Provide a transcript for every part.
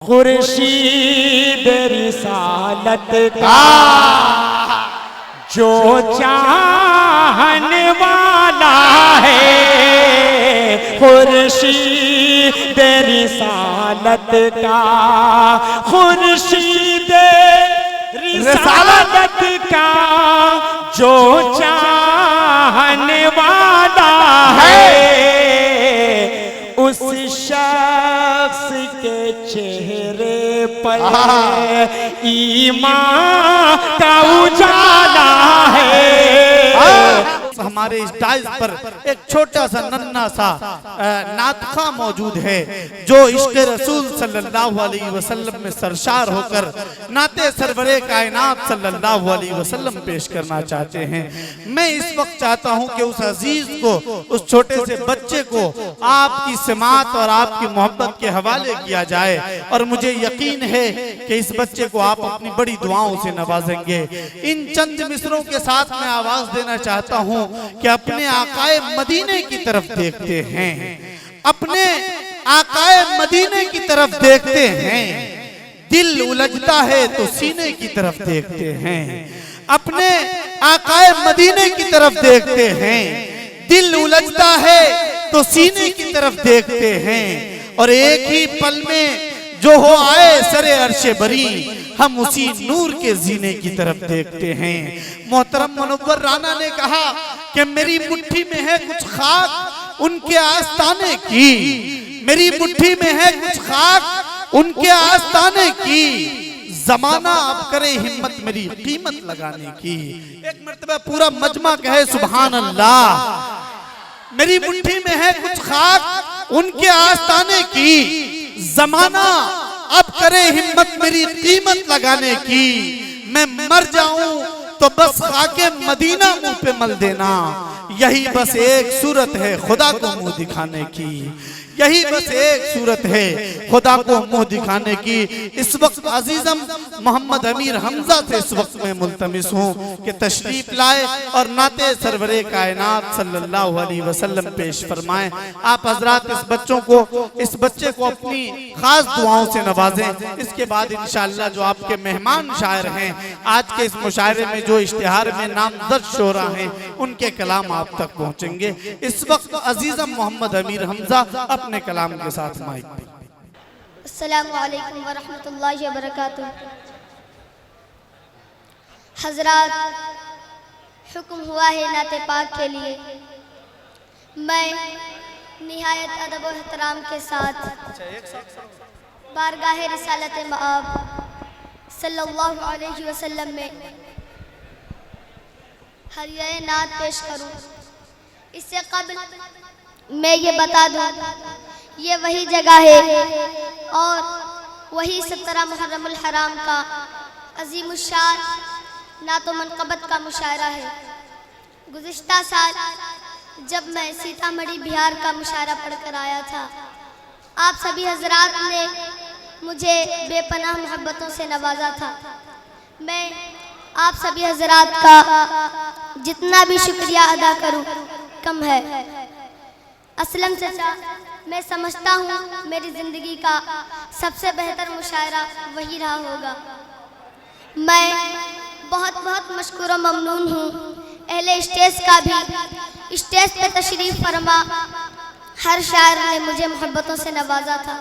खुर्शीद रिसालत का जो चाहने वाला है, खुर्शीद रिसालत का, खुर्शीद रिसालत का जो चाहने वाला है, उस शख्स के चेहरे पर ईमान का उजाला है। हमारे इस डाइस पर एक छोटा सा नन्हा सा नातखा मौजूद है जो इश्क रसूल सल्लल्लाहु अलैहि वसल्लम में सरशार होकर नाते सरवरे कायनात सल्लल्लाहु अलैहि वसल्लम पेश करना चाहते हैं। मैं इस वक्त चाहता हूं कि उस अजीज को, उस छोटे से बच्चे को आपकी समात और आपकी मोहब्बत के हवाले किया जाए और मुझे यकीन है कि इस बच्चे को आप अपनी बड़ी दुआओं से नवाजेंगे। इन चंद मिसरों के साथ मैं आवाज देना चाहता हूं कि अपने आकाए मदीने की तरफ देखते हैं, अपने आकाए मदीने की तरफ देखते हैं, दिल उलझता है तो सीने की तरफ देखते हैं, अपने आकाए मदीने की तरफ देखते हैं, दिल उलझता है तो सीने की तरफ देखते हैं, और एक ही पल में जो हो आए सरे अर्शे बरी, हम उसी नूर के जीने की तरफ देखते हैं। मोहतरम मुनव्वर राना ने कहा कि मेरी मुट्ठी में है कुछ खाक उनके आस्ताने की, मेरी मुट्ठी में है कुछ खाक उनके आस्ताने की, जमाना अब करे हिम्मत मेरी कीमत लगाने की। एक मर्तबा पूरा मजमा कहे सुभान अल्लाह। मेरी मुट्ठी में है कुछ खाक उनके आस्ताने की, जमाना अब करे हिम्मत मेरी कीमत लगाने की, मैं मर जाऊं तो बस खाके मदीना मुंह पे मल देना, यही बस एक सूरत है खुदा को मुंह दिखाने की, यही बस एक सूरत है खुदा को मुंह दिखाने की। इस वक्त अजीजम मोहम्मद अमीर हमजा से इस वक्त में मुल्तमिस हूँ कि तशरीफ लाए और नाते सरवरे कायनात सल्लल्लाहु अलैहि वसल्लम पेश फरमाएं। आप हजरात इस बच्चे को अपनी खास दुआओं से नवाजें। इसके बाद इंशाअल्लाह जो आपके मेहमान शायर हैं, आज के इस मुशायरे में जो इश्तिहार में नामजद शोरा हैं, उनके कलाम आप तक पहुँचेंगे। इस वक्त अजीजम मोहम्मद अमीर हमजा अपने कलाम के साथ माइक पे। अस्सलामु अलैकुम व रहमतुल्लाहि व बरकातुहू। हजरात, हुक्म हुआ है नाते पाक के लिए, मैं निहायत अदब और एहतराम के साथ बारगाह रिसालत मआब सल्लल्लाहु अलैहि वसल्लम में हरिया नात पेश करूं। इससे कबल मैं ये बता दूं, ये वही जगह है और वही 17 मुहर्रमुल हराम का अजीमुश्शान नातो मनक़बत का मुशायरा है। गुज़िश्ता साल जब मैं सीतामढ़ी बिहार का मुशायरा पढ़कर आया था, आप सभी हजरात ने मुझे बेपनाह मोहब्बतों से नवाजा था। मैं आप सभी हजरात का जितना भी शुक्रिया अदा करूं कम है। असलम चाचा, मैं समझता हूँ मेरी ज़िंदगी का सबसे बेहतर मुशायरा वही रहा होगा। मैं बहुत बहुत मशकूर और ममनून हूँ अहले स्टेज का भी। स्टेज पे तशरीफ़ फरमा हर शायर ने मुझे मोहब्बतों से नवाजा था।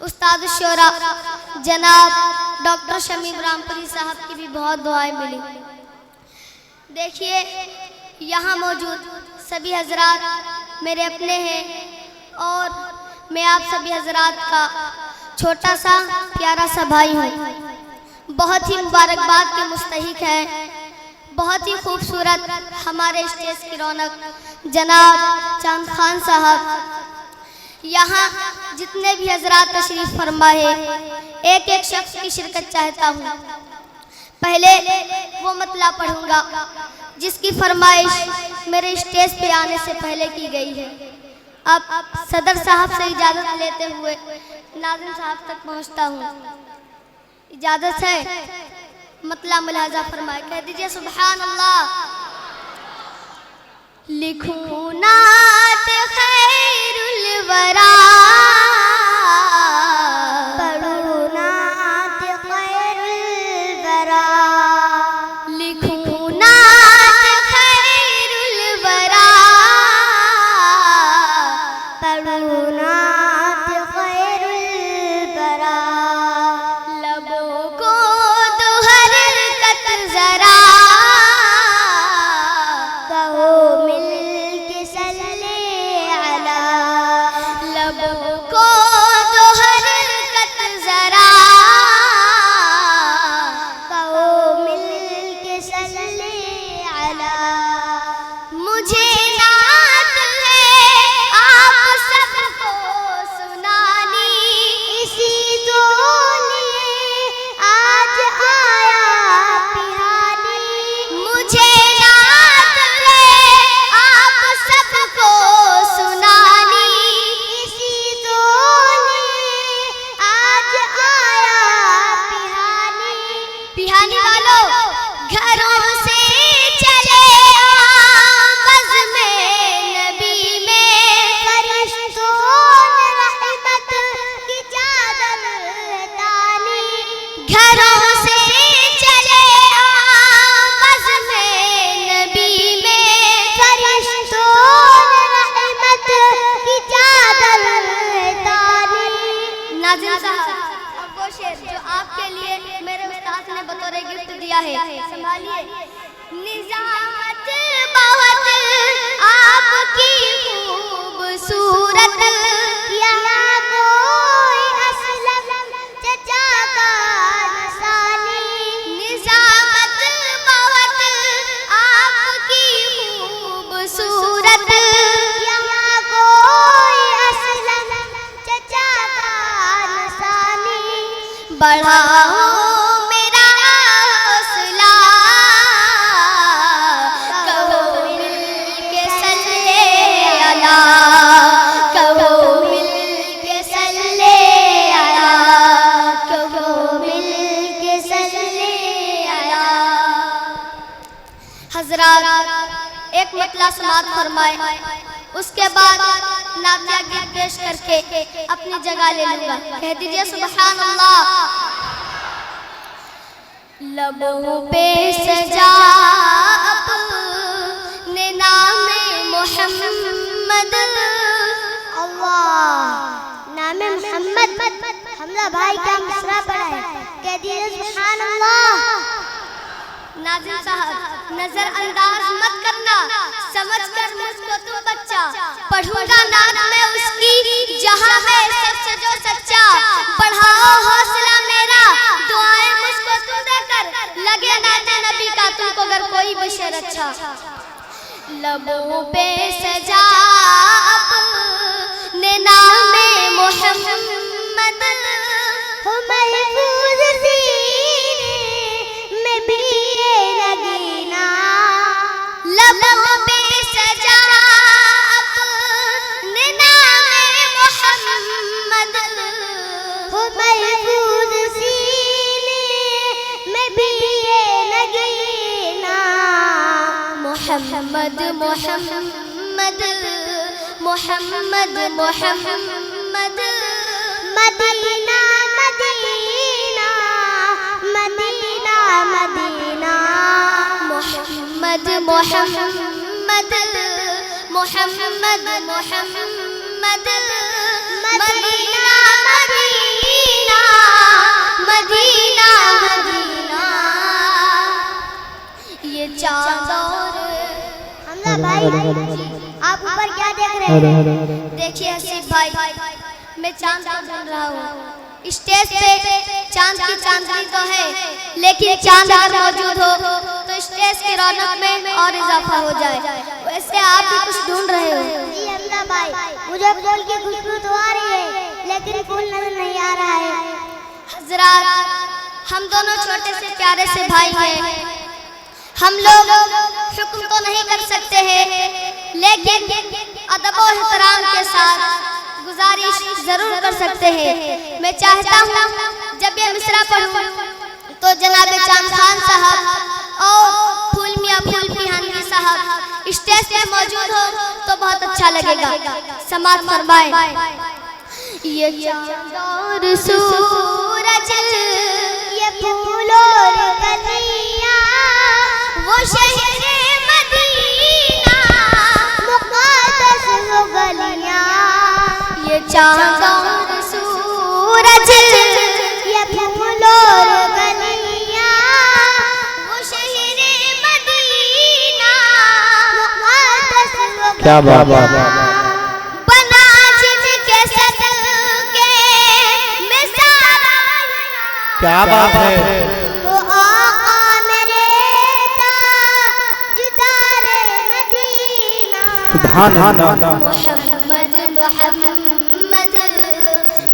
उस्ताद शोरा जनाब डॉक्टर शमीम रामपुरी साहब की भी बहुत दुआएं मिली। देखिए, यहाँ मौजूद सभी हजरात मेरे अपने हैं और मैं आप सभी हजरात का छोटा सा प्यारा सा भाई हूँ। बहुत ही मुबारकबाद के मुस्तहिक हैं, बहुत ही खूबसूरत हमारे स्टेज की रौनक जनाब चांद खान साहब। यहाँ जितने भी हजरात तशरीफ़ फरमा है, एक एक शख्स की शिरकत चाहता हूँ। पहले वो मतला पढ़ूंगा जिसकी फरमाइश मेरे स्टेज पे आने से पहले की गई है। अब सदर साहब से इजाज़त लेते हुए नाज़िम साहब तक पहुंचता हूँ। इजाज़त है, मतला मुलाजा फरमाए। कह दीजिए सुभान अल्लाह। लिखूं नात खैरुल वरा, पढ़ूं घरों से चले आपस में नबी में फरिश्तों ने रहमत की चादर डाली। नाज़िम साहब, अब वो शेर जो आपके लिए मेरे उस्ताद ने बतौर गिफ्ट दिया है, संभालिए। निजामत बहुत आपकी खूबसूरत, यहाँ कोई असलम चचा का निशानी। निजामत बहुत आपकी खूबसूरत, यहाँ कोई असलम चचा का निशानी। बढ़ाओ मेरा हौसला, कहो मिलके सल्ले अला, कहो मिलके सल्ले अला, कहो मिलके सल्ले अला। हजरात, एक मतला समात फरमाए, उसके बाद नातिया गीत पेश करके अपनी जगह ले लूंगा। कह दीजिए सुभान अल्लाह। लबों पे सजा अपने नाम मोहम्मद, अल्लाह नाम मोहम्मद। हमजा भाई का मिसरा पढ़ा है, कह दीजिए सुभान अल्लाह। नाज़िम साहब, नजर अंदाज मत करना, समझ कर मुझको तुम बच्चा, पढ़ूंगा नात मैं उसकी जहां है सबसे जो सच्चा। बढ़ाओ हौसला मेरा, दुआएं मुझको तुम देकर, लगे नाते नबी का तुमको अगर कोई बशर अच्छा। लबों पे सजा अपने नाम मोहम्मद, हो महफूज सीने में भी लगीना। लबों पे सजा अपने नाम मोहम्मद, हो महफूज सीने में भी लगीना। मोहम्मद मोहम्मद मोहम्मद मोहम्मद, मदीना मदीना मदीना मदीना। मोहम्मद मोहम्मद मोहम्मद मोहम्मद, मदीना मदीना मदीना मदीना। ये चाँद और हमजा भाई, आप ऊपर क्या देख रहे हैं? देखिए हसीब भाई, मैं चांद को ढूंढ रहा हूँ। स्टेज पे चांद की चांदनी तो है, लेकिन चांद अगर मौजूद हो तो स्टेज की रौनक में और इजाफा हो जाए। वैसे आप भी कुछ ढूंढ रहे हो? जी हमजा भाई, मुझे फूल की खुशबू तो आ रही है, लेकिन फूल नजर नहीं आ रहा है। हजरात, हम दोनों छोटे से प्यारे से भाई हैं, हम लोग हुक्म तो नहीं कर सकते हैं, लेकिन अदब और एहतराम के साथ गुजारिश जरूर कर सकते हैं। मैं चाहता हूँ जब ये मिसरा पढ़ूं तो जनाब चांद खान साहब और फूल मियां फूल पिहानी साहब स्टेज पे मौजूद हो तो बहुत अच्छा लगेगा। समात फरमाए। ये चांद और सूरज, ये फूल और कलियां, वो शहर मदीना, मुक़द्दस वो गलियां। ये चाँद और सूरज, ये फूल और गलियां, वो शहर मदीना, मुक़द्दस वो गलियां। क्या बात बना जिनके सदके में सारा, क्या बात है। सुभान अल्लाह। मोहम्मद मोहम्मद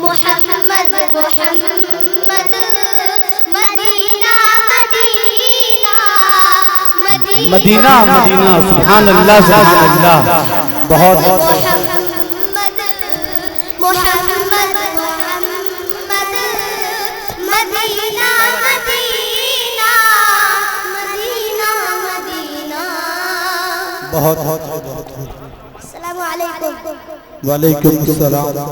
मोहम्मद मोहम्मद, मदीना मदीना मदीना मदीना मदीना। सुभान अल्लाह सुभान अल्लाह। बहुत मोहम्मद मोहम्मद मोहम्मद, मदीना मदीना मदीना मदीना। बहुत अस्सलामु अलैकुम। वालेकुम अस्सलाम।